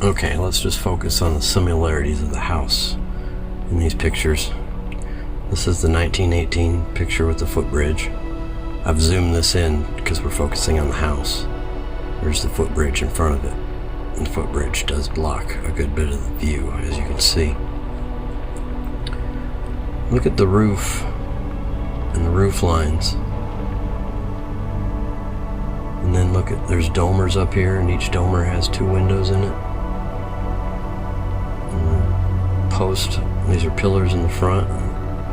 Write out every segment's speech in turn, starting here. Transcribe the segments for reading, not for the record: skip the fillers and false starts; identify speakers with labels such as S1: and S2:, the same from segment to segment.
S1: Okay, let's just focus on the similarities of the house in these pictures. This is the 1918 picture with the footbridge. I've zoomed this in because we're focusing on the house. There's the footbridge in front of it. And the footbridge does block a good bit of the view, as you can see. Look at the roof and the roof lines. And then look at, there's domers up here, and each domer has 2 windows in it. And the post, these are pillars in the front.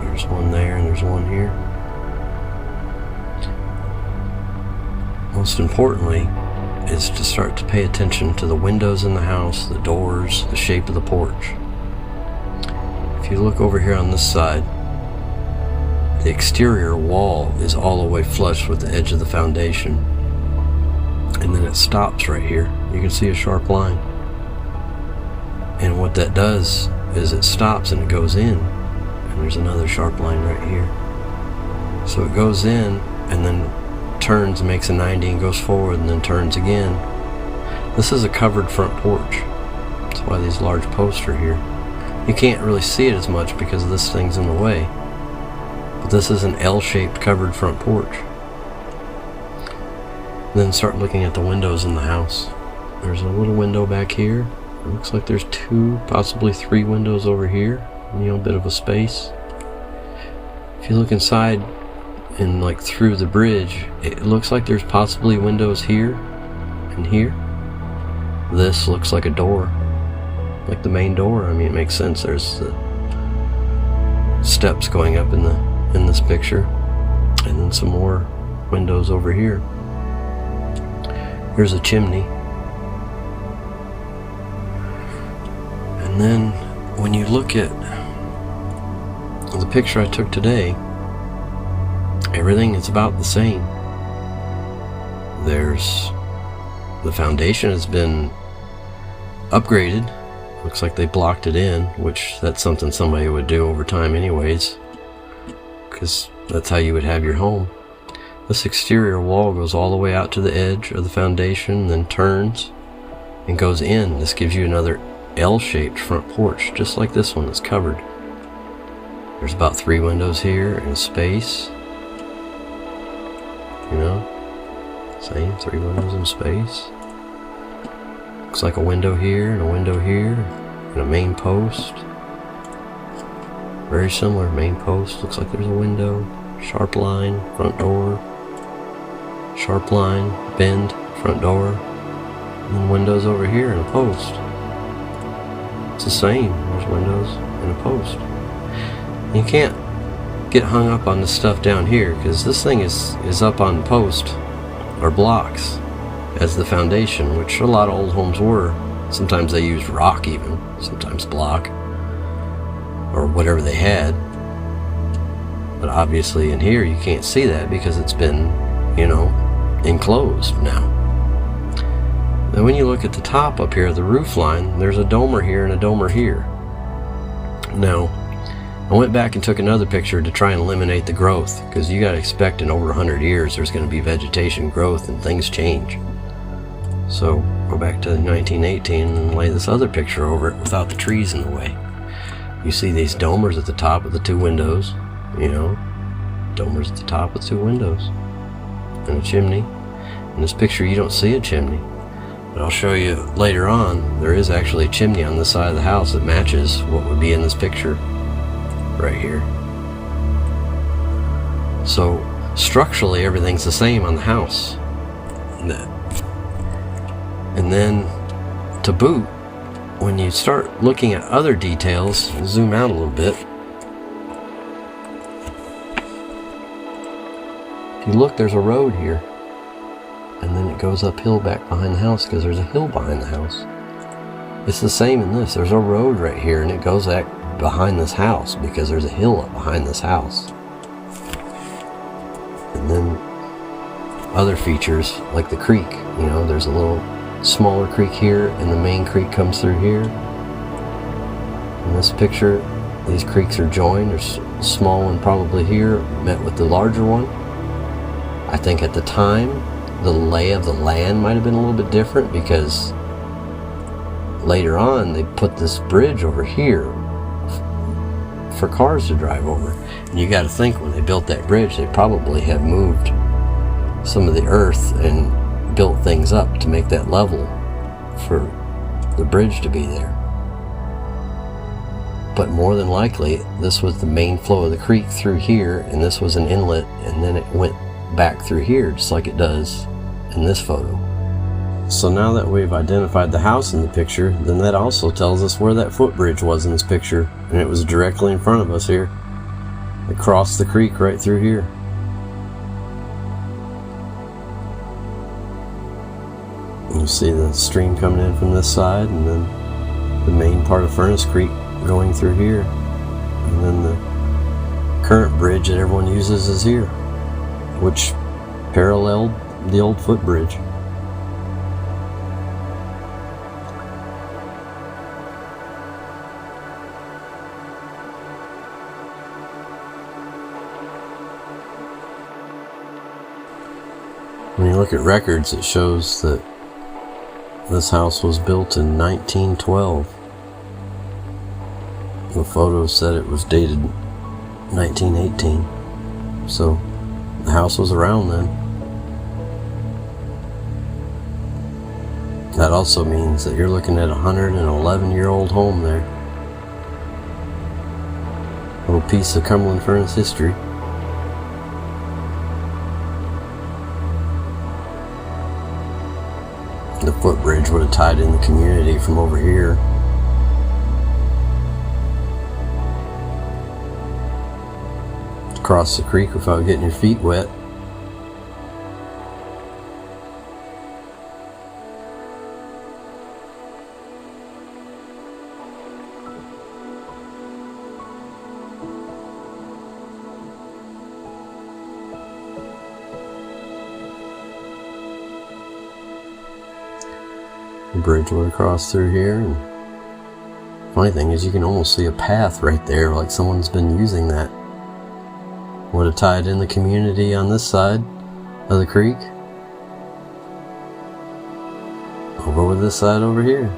S1: There's one there and there's one here. Most importantly is to start to pay attention to the windows in the house, the doors, the shape of the porch. If you look over here on this side, the exterior wall is all the way flush with the edge of the foundation. And then it stops right here. You can see a sharp line. And what that does is it stops and it goes in. And there's another sharp line right here. So it goes in and then turns, makes a 90 and goes forward and then turns again. This is a covered front porch. That's why these large posts are here. You can't really see it as much because this thing's in the way. But this is an L-shaped covered front porch. Then start looking at the windows in the house. There's a little window back here. It looks like there's 2, possibly 3 windows over here. You know, a bit of a space. If you look inside and like through the bridge, it looks like there's possibly windows here and here. This looks like a door, like the main door. I mean, it makes sense. There's the steps going up in this picture, and then some more windows over here. Here's a chimney. And then when you look at the picture I took today, everything is about the same. There's the foundation has been upgraded. Looks like they blocked it in, which that's something somebody would do over time anyways, because that's how you would have your home. This exterior wall goes all the way out to the edge of the foundation, then turns and goes in. This gives you another L-shaped front porch, just like this one that's covered. There's about 3 windows here and space. You know, same, 3 windows in space. Looks like a window here and a window here and a main post. Very similar, main post. Looks like there's a window, sharp line, front door. Sharp line, bend, front door, and then windows over here and a post. It's the same. There's windows and a post. You can't get hung up on this stuff down here because this thing is up on post or blocks as the foundation, which a lot of old homes were. Sometimes they used rock even, sometimes block or whatever they had. But obviously in here you can't see that because it's been, you know, enclosed now. Then when you look at the top up here, the roof line, there's a domer here and a domer here. Now, I went back and took another picture to try and eliminate the growth, because you got to expect in over 100 years there's going to be vegetation growth and things change. So go back to 1918 and lay this other picture over it without the trees in the way. You see these domers at the top of the 2 windows, you know, domers at the top with 2 windows. And a chimney. In this picture you don't see a chimney, but I'll show you later on there is actually a chimney on this side of the house that matches what would be in this picture right here. So structurally everything's the same on the house. And then to boot, when you start looking at other details, zoom out a little bit. If you look, there's a road here, and then it goes uphill back behind the house because there's a hill behind the house. It's the same in this. There's a road right here, and it goes back behind this house because there's a hill up behind this house. And then other features like the creek, you know, there's a little smaller creek here, and the main creek comes through here. In this picture, these creeks are joined. There's a small one probably here, met with the larger one. I think at the time, the lay of the land might have been a little bit different because later on they put this bridge over here for cars to drive over. And you got to think, when they built that bridge, they probably have moved some of the earth and built things up to make that level for the bridge to be there. But more than likely, this was the main flow of the creek through here, and this was an inlet, and then it went back through here, just like it does in this photo. So now that we've identified the house in the picture, then that also tells us where that footbridge was in this picture, and it was directly in front of us here. It crossed the creek right through here. You see the stream coming in from this side, and then the main part of Furnace Creek going through here, and then the current bridge that everyone uses is here, which paralleled the old footbridge. When you look at records, it shows that this house was built in 1912. The photo said it was dated 1918, so the house was around then. That also means that you're looking at a 111-year-old home there. A little piece of Cumberland Furnace history. The footbridge would have tied in the community from over here. Cross the creek without getting your feet wet. The bridge would have crossed through here, and funny thing is you can almost see a path right there, like someone's been using that. Would have tied in the community on this side of the creek over with this side over here.